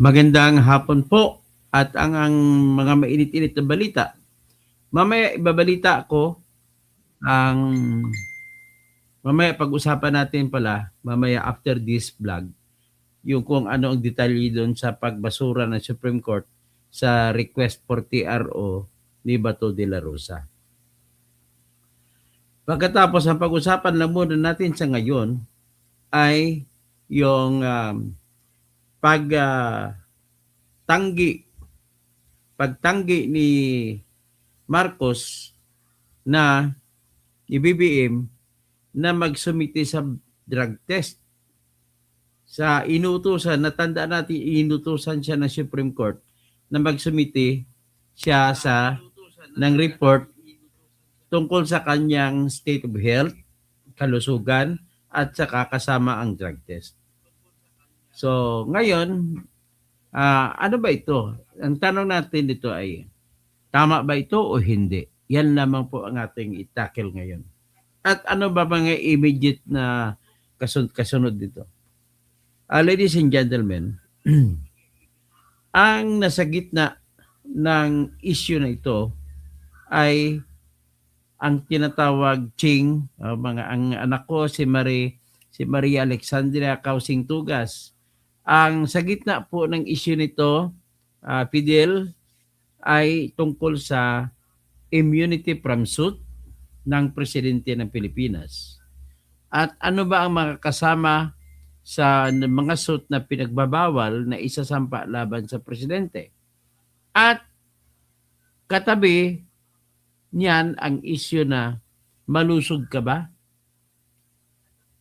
Magandang hapon po at ang mga mainit-init na balita. Mamaya ibabalita ko ang mamaya pag-usapan natin pala mamaya after this vlog yung kung ano ang detalye doon sa pagbasura ng Supreme Court sa request for TRO ni Bato de la Rosa. Pagkatapos ang pag-usapan lang muna natin sa ngayon ay yung pagtanggi ni Marcos na BBM na magsumiti sa drug test. Sa inutusan, natandaan natin, inutusan siya ng Supreme Court na magsumiti siya ng report tungkol sa kanyang state of health, kalusugan, at saka kasama ang drug test. So, ngayon, ano ba ito? Ang tanong natin dito ay, tama ba ito o hindi? Yan lamang po ang ating itakil ngayon. At ano ba mga immediate na kasunod dito? Ladies and gentlemen, ang nasa gitna ng issue na ito ay ang tinatawag Ching, ang anak ko si Maria Alexandria Causing Tugas. Ang sa gitna po ng issue nito, Fidel, ay tungkol sa immunity from suit ng presidente ng Pilipinas. At ano ba ang mga kasama sa mga suit na pinagbabawal na isasampa laban sa presidente? At katabi niyan ang issue na malusog ka ba?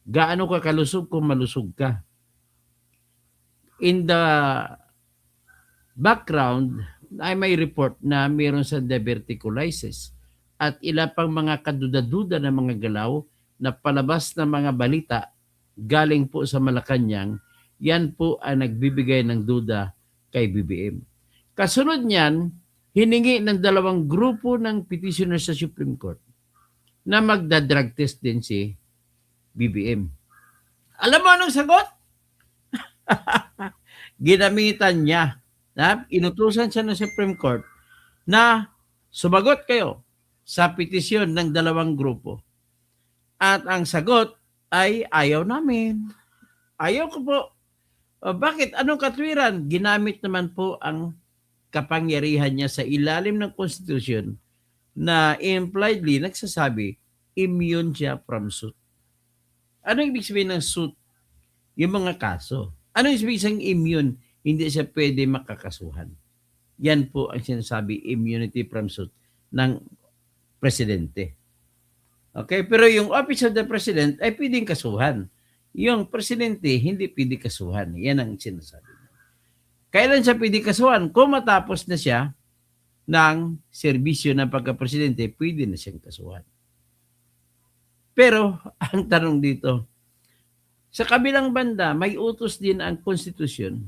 Gaano ka kalusog kung malusog ka? In the background ay may report na mayroon sa diverticulitis at ilan pang mga kaduda-duda na mga galaw na palabas na mga balita galing po sa Malacanang, yan po ang nagbibigay ng duda kay BBM. Kasunod niyan, hiningi ng dalawang grupo ng petitioner sa Supreme Court na magda-drug test din si BBM. Alam mo anong sagot? Ginamitan niya. Inutusan siya ng Supreme Court na sumagot kayo sa petisyon ng dalawang grupo. At ang sagot ay ayaw namin. Ayaw ko po. Bakit? Anong katwiran? Ginamit naman po ang kapangyarihan niya sa ilalim ng Constitution na impliedly nagsasabi immune siya from suit. Ano ibig sabihin ng suit? Yung mga kaso. Ano ibig sabihin immune? Hindi siya pwede makakasuhan. Yan po ang sinasabi immunity from suit ng presidente. Okay? Pero yung Office of the President ay pwedeng kasuhan. Yung presidente hindi pwede kasuhan. Yan ang sinasabi. Kailan siya pwede kasuhan? Kung matapos na siya ng serbisyo ng pagka-presidente, pwede na siyang kasuhan. Pero ang tanong dito, sa kabilang banda, may utos din ang konstitusyon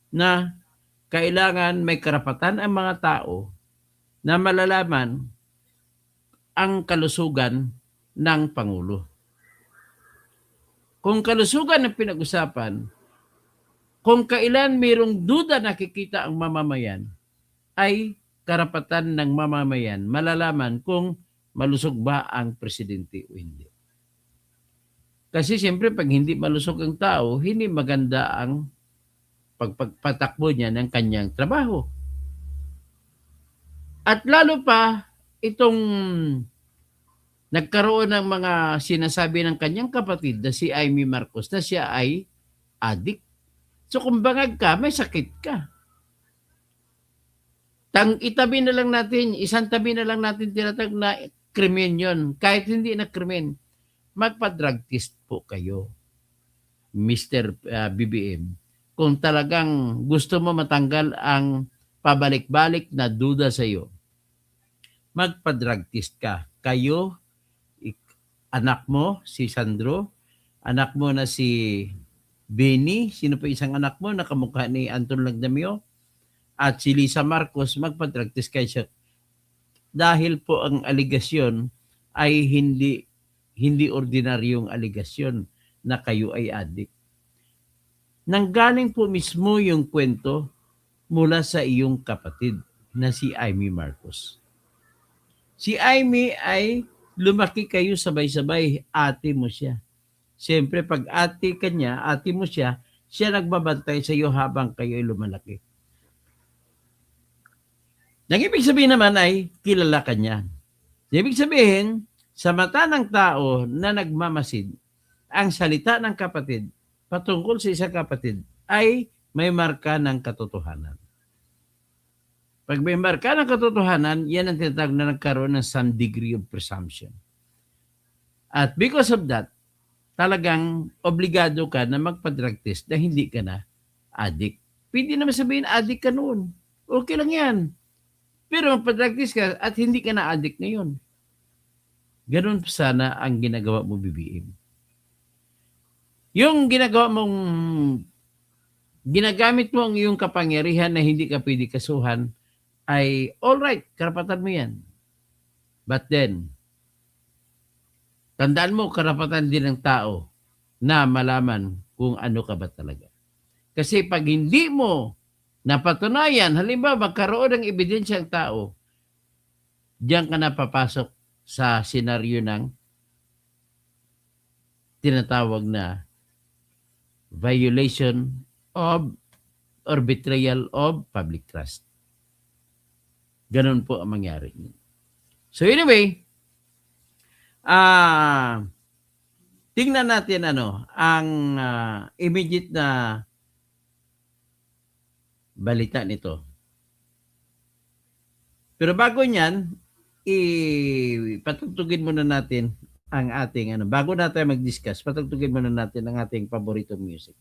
na kailangan may karapatan ang mga tao na malalaman ang kalusugan ng Pangulo. Kung kalusugan ang pinag-usapan, kung kailan mayroong duda nakikita ang mamamayan, ay karapatan ng mamamayan malalaman kung malusog ba ang presidente o hindi. Kasi siyempre pag hindi malusog ang tao, hindi maganda ang pagpatakbo niya ng kanyang trabaho. At lalo pa, itong nagkaroon ng mga sinasabi ng kanyang kapatid na si Amy Marcos na siya ay addict. So kung bangag ka, may sakit ka. Itabi na lang natin, isang tabi na lang natin tinatag na krimen yun. Kahit hindi na krimen, magpa-drug test po kayo, Mr. BBM. Kung talagang gusto mo matanggal ang pabalik-balik na duda sa iyo, magpa-drug test ka. Kayo, anak mo, si Sandro, anak mo na si Benny, sino pa isang anak mo na kamukha ni Anton Lagdamio, at si Lisa Marcos, magpa-drug test kayo. Dahil po ang aligasyon ay hindi ordinaryong aligasyon na kayo ay addict. nanggaling po mismo yung kwento mula sa iyong kapatid na si Amy Marcos. Si Amy ay lumaki kayo sabay-sabay, ate mo siya. Siyempre, pag ate ka niya, ate mo siya, siya nagbabantay sa iyo habang kayo ay lumalaki. Ang ibig sabihin naman ay kilala ka niya. Ibig sabihin, sa mata ng tao na nagmamasid, ang salita ng kapatid patungkol sa isang kapatid ay may marka ng katotohanan. Pag may marka ng katotohanan, yan ang tinatawag na nagkaroon ng some degree of presumption. At because of that, talagang obligado ka na magpa-drug test na hindi ka na addict. Pwede naman sabihin addict ka noon. Okay lang yan. Pero magpa-drug test ka at hindi ka na addict ngayon. Ganun sana ang ginagawa mo, BBM. Yung ginagawa mong ginagamit mo ang iyong kapangyarihan na hindi ka pwede kasuhan ay all right, karapatan mo yan. But then, tandaan mo, karapatan din ng tao na malaman kung ano ka ba talaga. Kasi pag hindi mo napatunayan, halimbawa magkaroon ng ebidensya ang tao, diyan ka na papasok sa senaryo ng tinatawag na violation of or betrayal of public trust. Ganun po ang mangyari. So anyway, tingnan natin ang immediate na balita nito. Pero bago niyan, patugtugin muna natin ang ating bago natin mag-discuss, patugtugin muna natin ang ating paboritong music.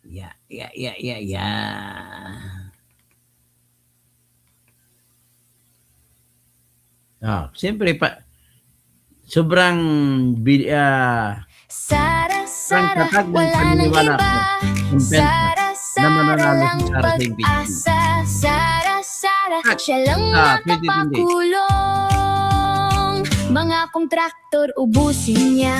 Yeah. Siyempre sobrang Sara, tatag ng wala nang paniniwala iba. ko. Sara, Na Sara mananalo lang si Sara sa impeachment. pag-asa. Sara, Sara, At, siya lang 2028. makapakulong. Mga kontraktor ubusin niya.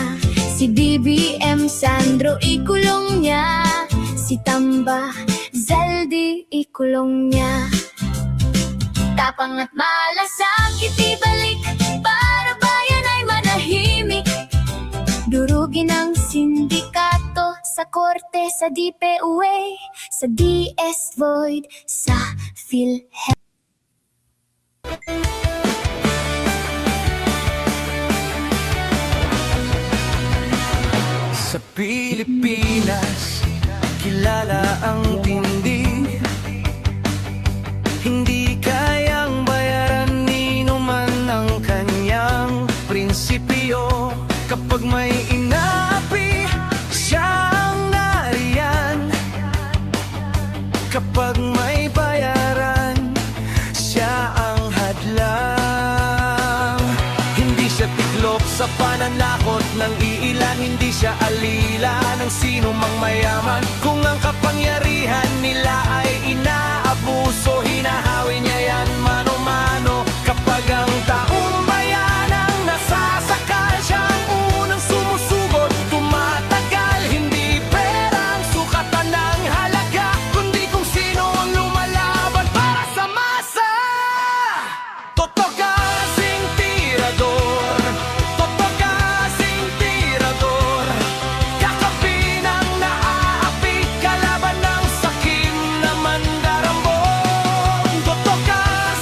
Si BBM Sandro ikulong niya. Si Tamba Zaldi ikulong niya. Tapang at malasakit ibalik para bayan ay manahimik. Durugin ang sindikato sa korte, sa DPUA, sa DS Void, sa PhilHealth. Sa Pilipinas, kilala ang tindi. Hindi kayang bayaran ni numan ang kanyang prinsipyo. Kapag may inaapi, siya ang nariyan. Kapag may bayaran, siya ang hadlang. Hindi siya tiklop sa pananakot ng iilan. Hindi siya alila ng sino mang mayaman. Kung ang kapangyarihan nila ay inaabuso, hinahawi niya yan mano-mano. Kapag ang taong bayan ang nasasakal, siya ang unang sumusugot, tumatagal. Hindi pera ang sukatan ng halaga, kundi kung sino ang lumalaban para sa masa. Totoo kasing tirador, totoo kasing tirador. Kakapin ang naaapi, kalaban ng sakim na mandarambong. Totoo kasing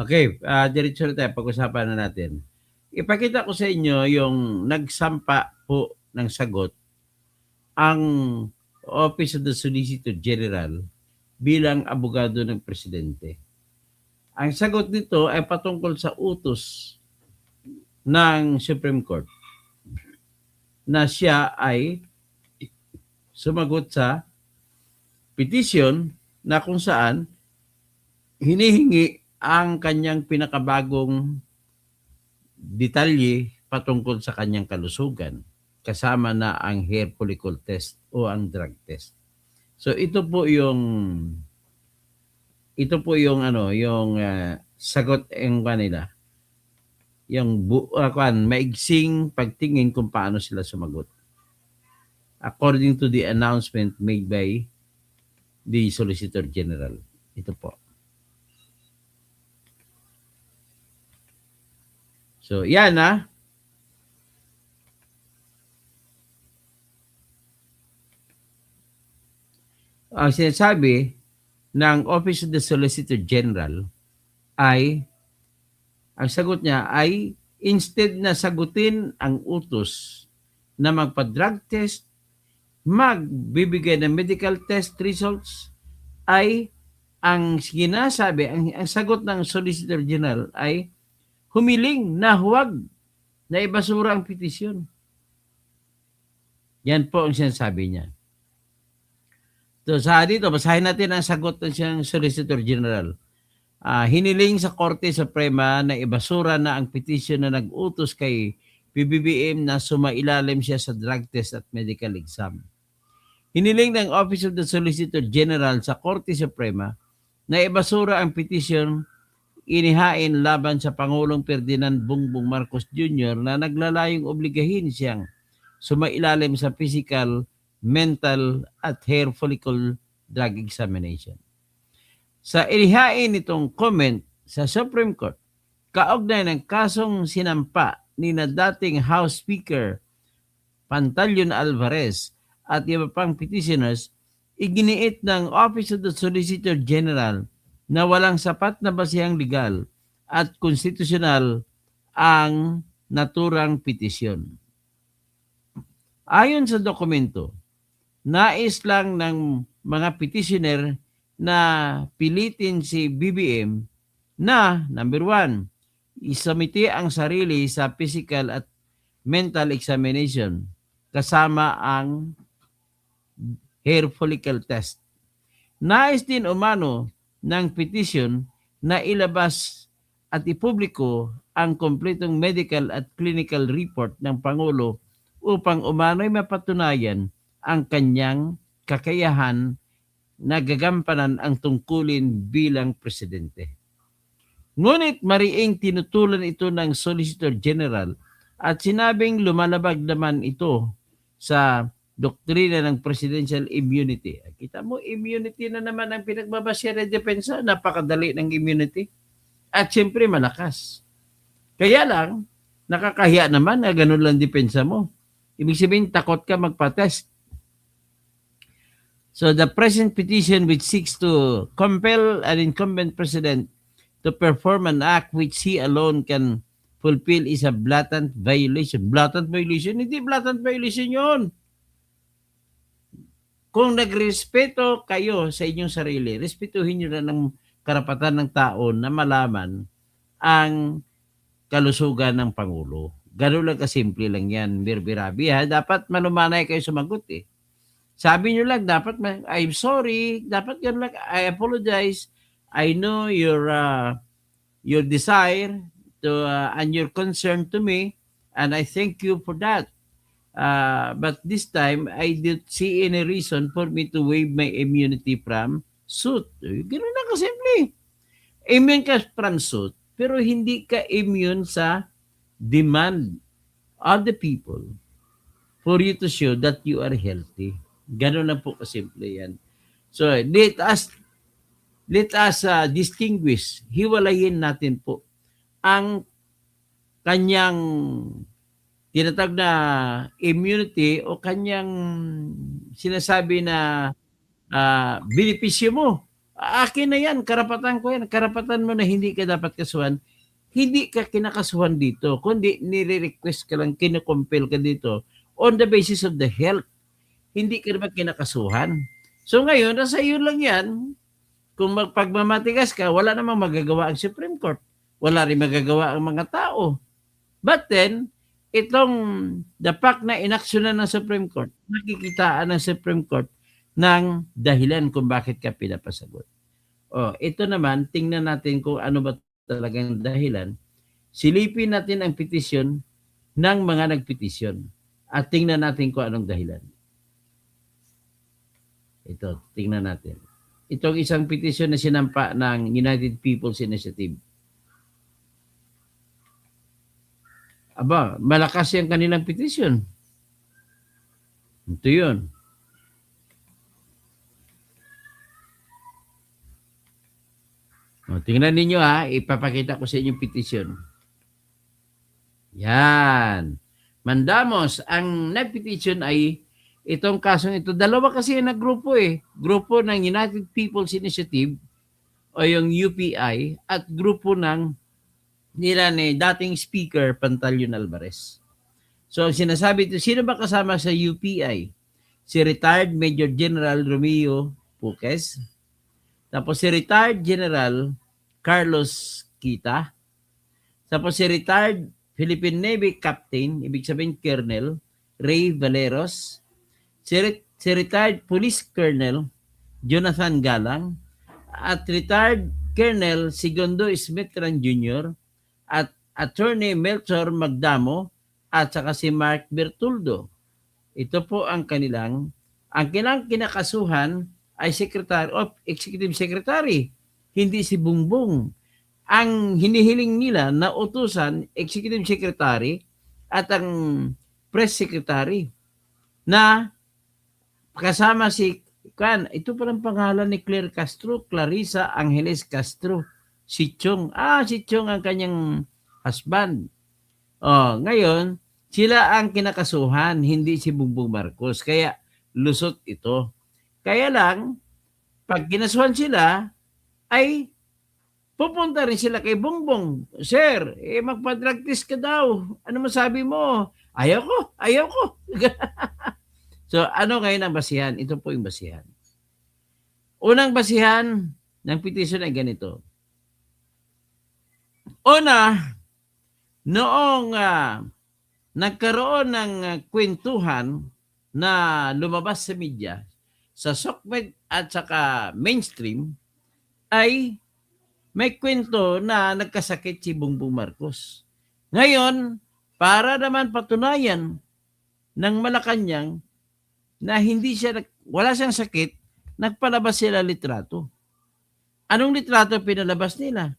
Okay, diretso na tayo, pag-usapan na natin. Ipakita ko sa inyo yung nagsampa po ng sagot ang Office of the Solicitor General bilang abogado ng presidente. Ang sagot nito ay patungkol sa utos ng Supreme Court na siya ay sumagot sa petition na kung saan hinihingi ang kanyang pinakabagong detalye patungkol sa kanyang kalusugan, kasama na ang hair follicle test o ang drug test. So ito po yung sagot ng kanila. Yung maigsing pagtingin kung paano sila sumagot. According to the announcement made by the Solicitor General. Ito po. So, yan Ang sinasabi ng Office of the Solicitor General ay, ang sagot niya ay, instead na sagutin ang utos na magpa-drug test, magbibigay ng medical test results, ay ang sinasabi, ang sagot ng Solicitor General ay humiling na huwag na ibasura ang petisyon. Yan po ang sinasabi niya. So sa dito, basahin natin ang sagot ng siyang Solicitor General. Hiniling sa Korte Suprema na ibasura na ang petisyon na nag-utos kay PBBM na sumailalim siya sa drug test at medical exam. Hiniling ng Office of the Solicitor General sa Korte Suprema na ibasura ang petisyon inihain laban sa Pangulong Ferdinand Bongbong Marcos Jr. na naglalayong obligahin siyang sumailalim sa physical, mental at hair follicle drug examination. Sa inihain itong comment sa Supreme Court, kaugnay ng kasong sinampa ni na dating House Speaker Pantaleon Alvarez at iba pang petitioners, iginiit ng Office of the Solicitor General na walang sapat na basihang legal at konstitusyonal ang naturang petisyon. Ayon sa dokumento, nais lang ng mga petitioner na pilitin si BBM na, number 1, isumiti ang sarili sa physical at mental examination kasama ang hair follicle test. Nais din umano ng petition na ilabas at ipubliko ang kompletong medical at clinical report ng Pangulo upang umano'y mapatunayan ang kanyang kakayahan na gagampanan ang tungkulin bilang presidente. Ngunit mariing tinutulan ito ng Solicitor General at sinabing lumalabag naman ito sa doktrina ng presidential immunity. Kita mo, immunity na naman ang pinagbabasya ng depensa. Napakadali ng immunity. At siyempre malakas. Kaya lang, nakakahiya naman na ganun lang depensa mo. Ibig sabihin, takot ka magpa-test. So the present petition which seeks to compel an incumbent president to perform an act which he alone can fulfill is a blatant violation. Blatant violation? Hindi blatant violation yun. Kung nagrespeto kayo sa inyong sarili, respetuhin nyo na ng karapatan ng tao na malaman ang kalusugan ng Pangulo. Ganun lang kasimple lang yan, Birbirabi. Dapat malumanay kayo sumagot eh. Sabi nyo lang, dapat, I'm sorry, dapat ganun lang, I apologize. I know your desire to and your concern to me, and I thank you for that. But this time, I didn't see any reason for me to waive my immunity from suit. Ganun lang kasimple. Immune ka from suit, pero hindi ka immune sa demand of the people for you to show that you are healthy. Ganun lang po kasimple yan. So, let us distinguish, hiwalayin natin po ang kanyang tinatag na immunity o kanyang sinasabi na benepisyo mo Akin na yan, karapatan ko yan. Karapatan mo na hindi ka dapat kasuhan. Hindi ka kinakasuhan dito, kundi nire-request ka lang, kinukumpel ka dito on the basis of the health. Hindi ka naman kinakasuhan. So ngayon, nasa iyo lang yan. Kung pagmamatigas ka, wala namang magagawa ang Supreme Court. Wala rin magagawa ang mga tao. But then, itong the fact na inaksyonan ng Supreme Court, nakikitaan ng Supreme Court ng dahilan kung bakit ka pinapasagot. Ito naman, tingnan natin kung ano ba talagang dahilan. Silipin natin ang petisyon ng mga nagpetisyon at tingnan natin kung anong dahilan. Ito, tingnan natin. Itong isang petisyon na sinampa ng United People's Initiative. Aba, malakas yung kanilang petisyon. Ito yun. Tingnan ninyo ipapakita ko sa inyo yung petisyon. Yan. Mandamos, ang nagpetisyon ay itong kasong ito. Dalawa kasi yung naggrupo Grupo ng United People's Initiative o yung UPI at grupo ng nila ni dating Speaker Pantaleon Alvarez. So, ang sinasabi ito, sino ba kasama sa UPI? Si retired Major General Romeo Puques, tapos si retired General Carlos Kita, tapos si retired Philippine Navy Captain, ibig sabihin Colonel, Ray Valeros, si retired Police Colonel Jonathan Galang, at retired Colonel Segundo Smetran Jr., at Attorney Melchor Magdamo, at saka si Mark Bertoldo. Ito po ang kanilang kinakasuhan ay Secretary of Executive Secretary, hindi si Bongbong. Ang hinihiling nila na utusan, Executive Secretary at ang Press Secretary na kasama si ito pa lang pangalan ni Claire Castro, Clarissa Angeles Castro, si Chong. Si Chong ang kanyang husband. Ngayon, sila ang kinakasuhan, hindi si Bongbong Marcos. Kaya lusot ito. Kaya lang, pag kinasuhan sila, ay pupunta rin sila kay Bongbong. Sir, magpa-drug test ka daw. Ano masabi mo? Ayaw ko. So, ano ngayon ang basihan? Ito po yung basihan. Unang basihan ng petition ay ganito. Una, noong nagkaroon ng kwentuhan na lumabas sa media, sa SOCMED at saka mainstream, ay may kwento na nagkasakit si Bongbong Marcos. Ngayon, para naman patunayan ng Malacanang na wala siyang sakit, nagpalabas sila litrato. Anong litrato pinalabas nila?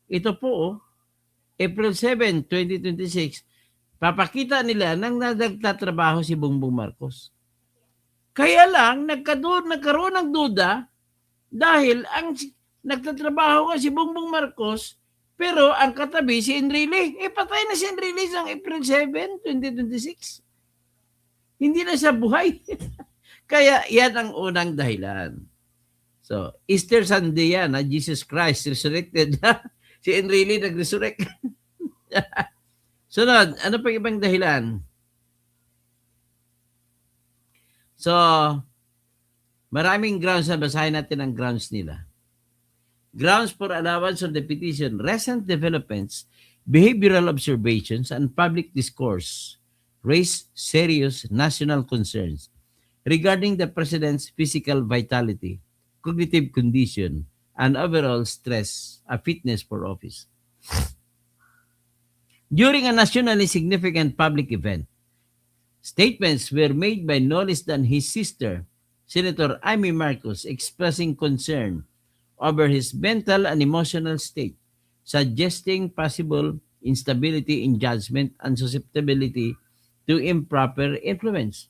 Ito po, April 7, 2026, papakita nila nang nagtatrabaho si Bongbong Marcos. Kaya lang, nagkaroon ng duda dahil ang nagtatrabaho nga si Bongbong Marcos, pero ang katabi si Enrile. Patay na si Enrile sa April 7, 2026. Hindi na siya buhay. Kaya yan ang unang dahilan. So, Easter Sunday yan, Jesus Christ resurrected. Si Enrile nag-resurrect. Sunod, ano pa ibang dahilan? So, maraming grounds na basahin natin ang grounds nila. Grounds for allowance of the petition, recent developments, behavioral observations, and public discourse raise serious national concerns regarding the President's physical vitality, cognitive condition, and overall fitness for office. During a nationally significant public event, statements were made by no less than his sister, Senator Amy Marcos, expressing concern over his mental and emotional state, suggesting possible instability in judgment and susceptibility to improper influence.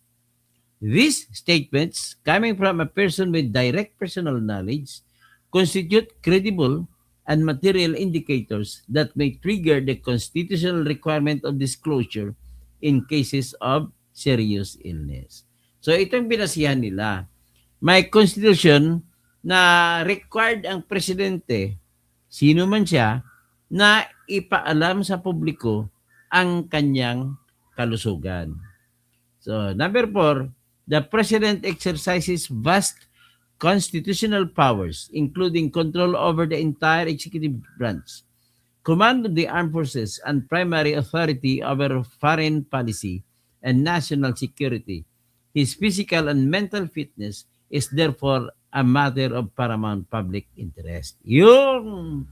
These statements, coming from a person with direct personal knowledge, constitute credible and material indicators that may trigger the constitutional requirement of disclosure in cases of serious illness. So itong binasihan nila. May constitution na required ang presidente, sino man siya, na ipaalam sa publiko ang kanyang kalusugan. So, number 4, the president exercises vast constitutional powers, including control over the entire executive branch, command of the armed forces, and primary authority over foreign policy and national security. His physical and mental fitness is therefore a matter of paramount public interest. Yung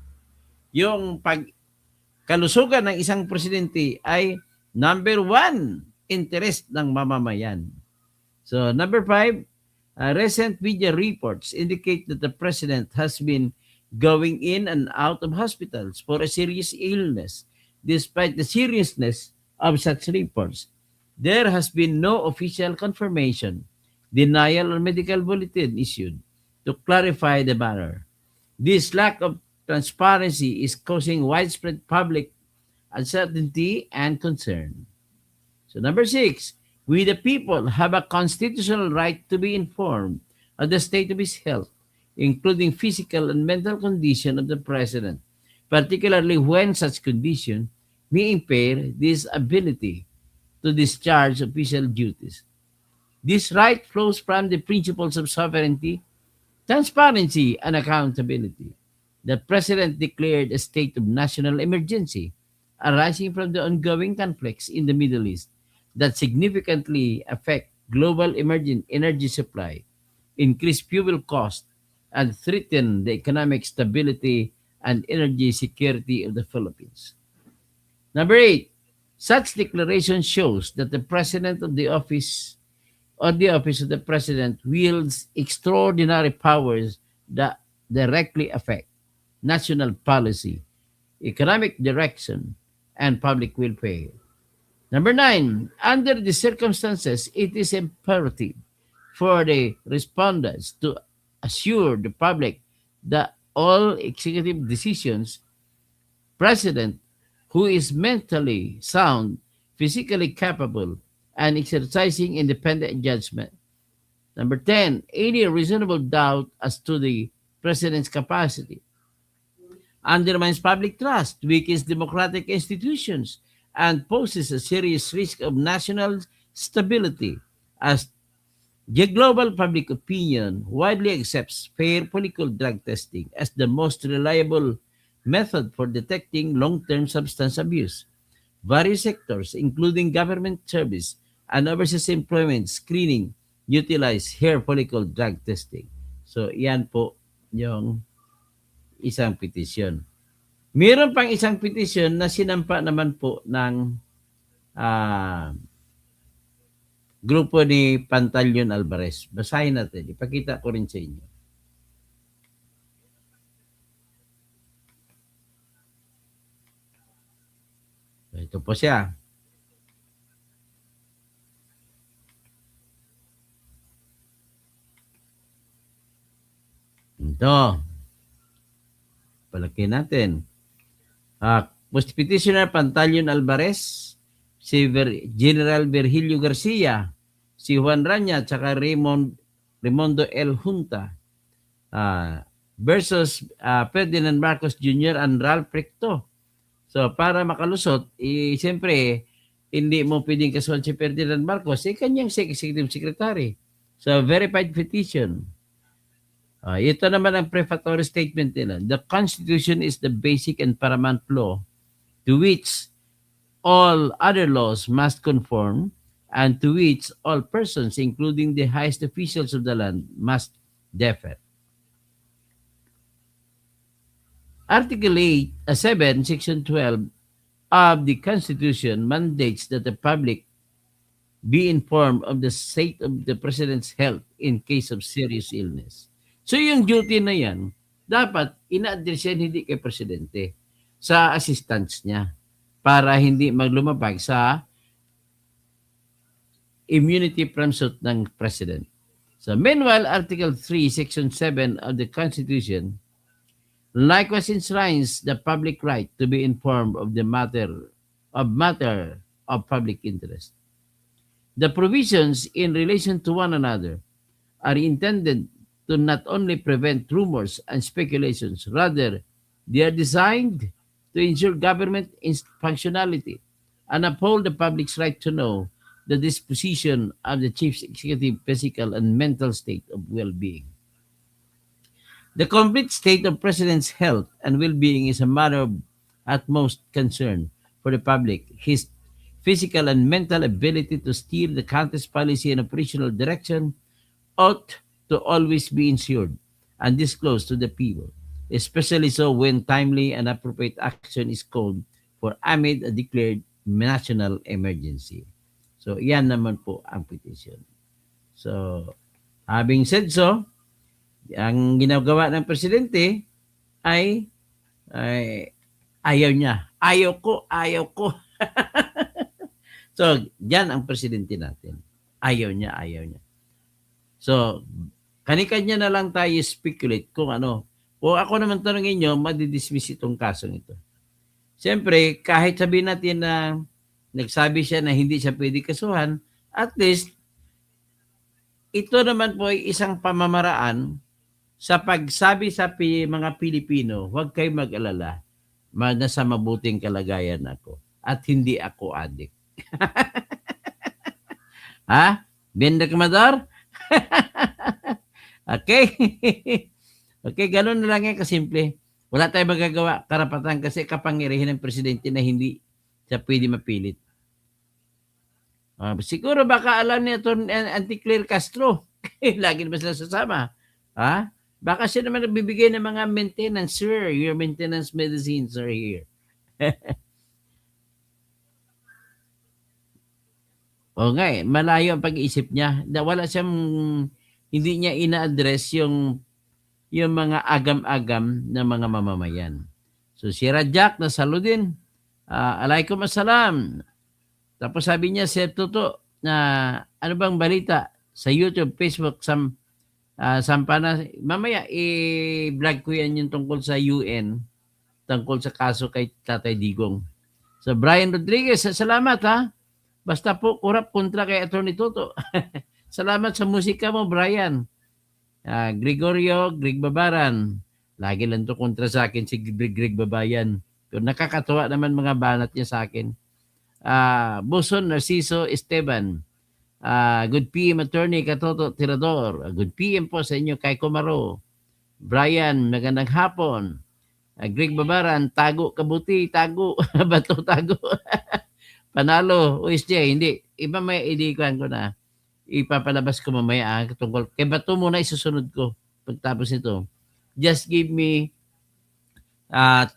kalusugan ng isang presidente ay number 1 interest ng mamamayan. So number 5, recent media reports indicate that the president has been going in and out of hospitals for a serious illness. Despite the seriousness of such reports, there has been no official confirmation, denial, or medical bulletin issued to clarify the matter. This lack of transparency is causing widespread public uncertainty and concern. So number 6, we the people have a constitutional right to be informed of the state of his health, including physical and mental condition of the president, particularly when such condition may impair his ability to discharge official duties. This right flows from the principles of sovereignty, transparency, and accountability. The president declared a state of national emergency arising from the ongoing conflicts in the Middle East that significantly affect global emerging energy supply, increase fuel cost, and threaten the economic stability and energy security of the Philippines. Number 8, such declaration shows that the president of the office or the office of the president wields extraordinary powers that directly affect national policy, economic direction, and public welfare. Number 9, under the circumstances, it is imperative for the respondents to assure the public that all executive decisions, president who is mentally sound, physically capable, and exercising independent judgment. Number 10, any reasonable doubt as to the president's capacity undermines public trust, weakens democratic institutions, and poses a serious risk of national stability as the global public opinion widely accepts fair political drug testing as the most reliable method for detecting long-term substance abuse. Various sectors, including government service and overseas employment screening, utilize hair follicle drug testing. So, iyan po yung isang petisyon. Meron pang isang petisyon na sinampa naman po ng grupo ni Pantaleon Alvarez. Basahin natin. Ipakita ko rin sa inyo. Ito po siya. Ito. Palaki natin. Petitioner Pantaleon Alvarez, si General Virgilio Garcia, si Juan Rania, tsaka Raimondo L. Junta, versus Ferdinand Marcos Jr. and Ralph Recto. So, para makalusot, siyempre, hindi mo pwedeng kasuhan si Ferdinand Marcos, kanyang executive secretary. So, verified petition. Ito naman ang prefatory statement nila. The Constitution is the basic and paramount law to which all other laws must conform and to which all persons, including the highest officials of the land, must defer. Article 7, Section 12 of the Constitution mandates that the public be informed of the state of the President's health in case of serious illness. So yung duty na yan, dapat ina-address yan hindi kay Presidente, sa assistants niya para hindi maglumabag sa immunity from suit ng President. So meanwhile, Article 3, Section 7 of the Constitution likewise enshrines the public right to be informed of the matter of public interest. The provisions in relation to one another are intended to not only prevent rumors and speculations, rather, they are designed to ensure government functionality and uphold the public's right to know the disposition of the chief executive physical and mental state of well-being. The complete state of President's health and well-being is a matter of utmost concern for the public. His physical and mental ability to steer the country's policy and operational direction ought to always be ensured and disclosed to the people, especially so when timely and appropriate action is called for amid a declared national emergency. So, yan naman po ang petition. So, having said so, ang ginagawa ng presidente ay ayaw niya. Ayaw ko. So, yan ang presidente natin. Ayaw niya. So, kanya na lang tayo speculate kung ano. Kung ako naman tanongin nyo, madidismiss itong kasong ito. Siyempre, kahit sabihin natin na nagsabi siya na hindi siya pwede kasuhan, at least, ito naman po ay isang pamamaraan sa pagsabi sa mga Pilipino, huwag kayo mag-alala, nasa mabuting kalagayan ako at hindi ako adik. Ha? Bien Comador? Okay? Okay, ganun na lang yan kasimple. Wala tayong magagawa, karapatan kasi kapangyarihan ng presidente na hindi siya pwede mapilit. Siguro baka alam niya ito Anti-Claire Castro. Lagi naman sila sasama. Ha? Baka siya naman nagbibigay ng mga maintenance, sir. Your maintenance medicines are here. O nga malayo ang pag-iisip niya. Wala siyang, hindi niya ina-address yung mga agam-agam ng mga mamamayan. So si Rajak nasalo din. Alaikum assalam. Tapos sabi niya, Sir Toto, na ano bang balita sa YouTube, Facebook, Sampana, mamaya i-vlog ko yan yung tungkol sa UN, tungkol sa kaso kay Tatay Digong. So Brian Rodriguez, salamat ha. Basta po kurap kontra kay Atty. Toto. Salamat sa musika mo, Brian. Greg Babaran. Lagi lang to kontra sa akin si Greg Babayan. Pero nakakatuwa naman mga banat niya sa akin. Buson Narciso Esteban. Good PM Attorney Katoto Tirador. Good PM po sa inyo kay Kumaro. Brian, magandang hapon. Greg Babaran, tago kabuti, tago. Bato, tago. Panalo, OSJ, hindi. Iba may idikuan ko na. Ipapalabas ko mamaya tungkol. Kay Bato muna isusunod ko pagtapos nito. Just give me 5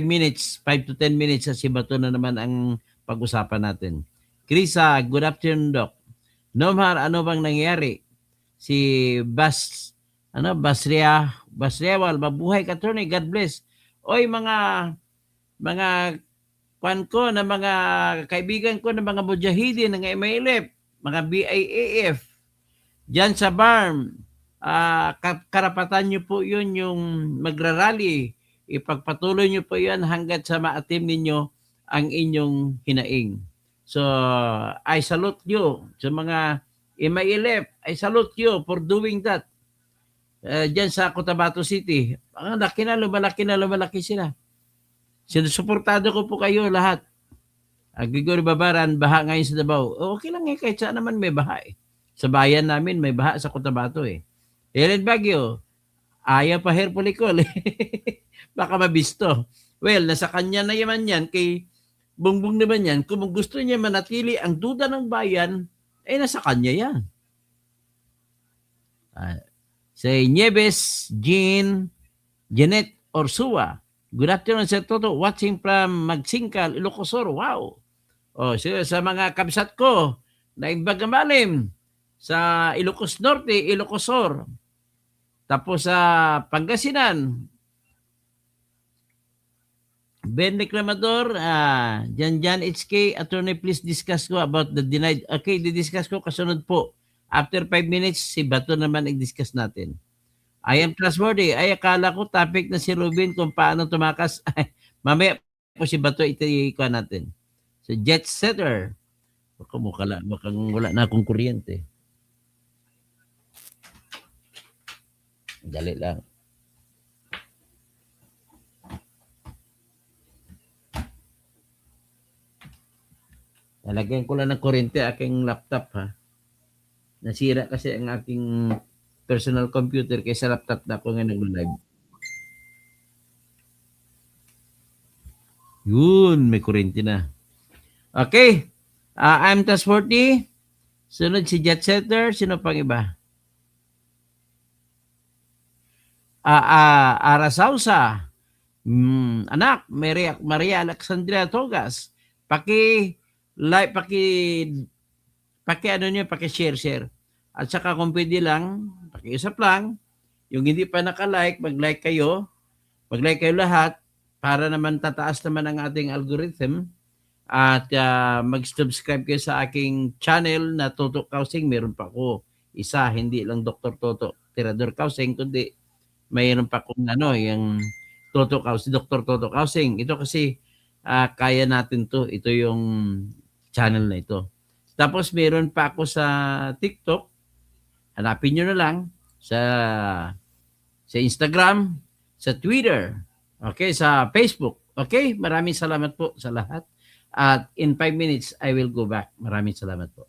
minutes, 5 to 10 minutes sa si Bato na naman ang pag-usapan natin. Krisa, good afternoon, Doc. Nomar, ano bang nangyari? Si Basriawal, mabuhay ka, Attorney, God bless. Oy, mga kwan ko na mga kaibigan ko na mga mujahidin ng MILF, mga BIAF, dyan sa BARM, karapatan nyo po yun yung magrarally. Ipagpatuloy nyo po yan hanggat sa maatim ninyo ang inyong hinaing. So, I salute you sa mga MILF. I salute you for doing that. Diyan sa Cotabato City. Ang laki na, lumalaki sila. Sinusuportado ko po kayo lahat. Gregory Babaran, baha ngayon sa Davao. Okay lang kahit saan naman may baha eh. Sa bayan namin, may baha sa Cotabato eh. Helen Baguio, ayaw pa hair follicle. Baka mabisto. Well, nasa kanya na yaman yan, kay Bongbong naman yan, kung gusto niya manatili ang duda ng bayan, nasa kanya yan. Say Nieves, Jean, Janet Orsua. Good afternoon, Sir Toto. Watching from Magsingkal, Ilocosur. Wow. Sa mga kabsat ko, na Imbagamalim, sa Ilocos Norte, Ilocosur. Tapos sa Pangasinan, Ben Reclamador, Jan HK, Attorney, please discuss ko about the denied. Okay, di-discuss ko kasunod po. After 5 minutes, si Bato naman i-discuss natin. I am trustworthy. Ay, akala ko topic na si Ruben kung paano tumakas. Mamaya po si Bato ito-ikuha natin. So, jet setter. Baka wala na akong kuryente. Dali lang. Lalagyan ko lang ng kuryente aking laptop ha. Nasira kasi ang aking personal computer kaysa laptop na ako nga nag-live. Yun, may kuryente na. Okay. I'm Tas 40. Sunod si Jet Setter. Sino pang iba? Ara Sausa. Anak, Maria Alexandria Togas. Like, ano niyo, share. At saka kung pwede lang, pakiusap lang, yung hindi pa naka-like, mag-like kayo lahat para naman tataas naman ang ating algorithm at mag-subscribe kayo sa aking channel na Toto Kausing. Meron pa ako isa, hindi lang Dr. Toto Tirador Kausing, kundi mayroon pa akong yung Toto Kausing, Dr. Toto Kausing. Ito kasi kaya natin to. Ito yung channel na ito. Tapos meron pa ako sa TikTok. Hanapin nyo na lang sa Instagram, sa Twitter, okay, sa Facebook. Okay, maraming salamat po sa lahat. At in 5 minutes, I will go back. Maraming salamat po.